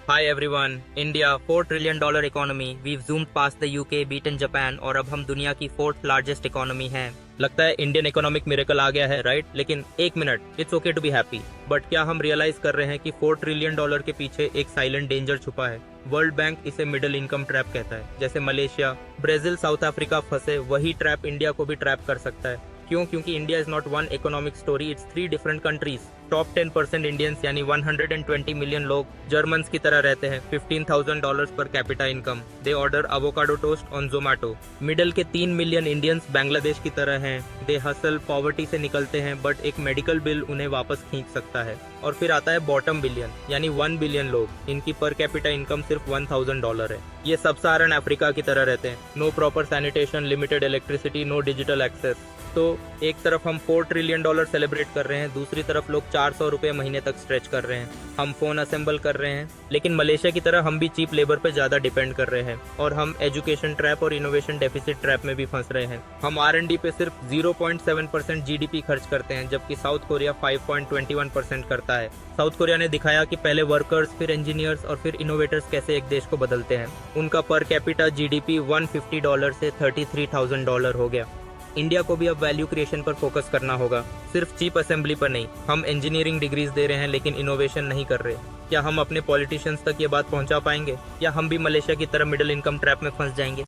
Hi everyone, India $4 trillion economy, we've zoomed past the UK, beaten Japan और अब हम दुनिया की 4th लार्जेस्ट इकोनॉमी हैं। लगता है इंडियन इकोनॉमिक मिरेकल आ गया है, राइट? लेकिन एक minute, it's okay to be happy, but क्या हम रियलाइज कर रहे हैं कि $4 ट्रिलियन के पीछे एक साइलेंट डेंजर छुपा है? वर्ल्ड बैंक इसे मिडिल इनकम ट्रैप कहता है। जैसे मलेशिया, ब्राजील, साउथ अफ्रीका फंसे, वही ट्रैप इंडिया को भी ट्रैप कर सकता है। क्यों? क्योंकि India is not one economic story, it's 3 different countries. Top 10% Indians यानी 120 मिलियन लोग जर्मन्स की तरह रहते हैं। $15,000 per capita income. They order avocado toast on Zomato. Middle के 3 मिलियन इंडियंस बांग्लादेश की तरह हैं। दे हसल, पॉवर्टी से निकलते हैं, बट एक मेडिकल बिल उन्हें वापस खींच सकता है। और फिर आता है बॉटम बिलियन यानी 1 बिलियन लोग, इनकी पर कैपिटा इनकम सिर्फ $1,000 है। ये सब सहारन अफ्रीका की तरह रहते हैं। No proper sanitation, limited electricity, no digital access. तो एक तरफ हम $4 ट्रिलियन सेलिब्रेट कर रहे हैं, दूसरी तरफ लोग 400 रुपये महीने तक स्ट्रेच कर रहे हैं। हम फोन असेंबल कर रहे हैं, लेकिन मलेशिया की तरह हम भी चीप लेबर पे ज्यादा डिपेंड कर रहे हैं। और हम एजुकेशन ट्रैप और इनोवेशन डेफिसिट ट्रैप में भी फंस रहे हैं। हम R&D पे सिर्फ 0.7% GDP खर्च करते हैं, जबकि साउथ कोरिया 5.21% करता है। साउथ कोरिया ने दिखाया कि पहले वर्कर्स, फिर इंजीनियर्स और फिर इनोवेटर्स कैसे एक देश को बदलते हैं। उनका पर कैपिटा GDP $150 से $33,000 हो गया। इंडिया को भी अब वैल्यू क्रिएशन पर फोकस करना होगा, सिर्फ चीप असेंबली पर नहीं। हम इंजीनियरिंग डिग्रीज दे रहे हैं लेकिन इनोवेशन नहीं कर रहे। क्या हम अपने पॉलिटिशियंस तक ये बात पहुंचा पाएंगे, या हम भी मलेशिया की तरह मिडिल इनकम ट्रैप में फंस जाएंगे?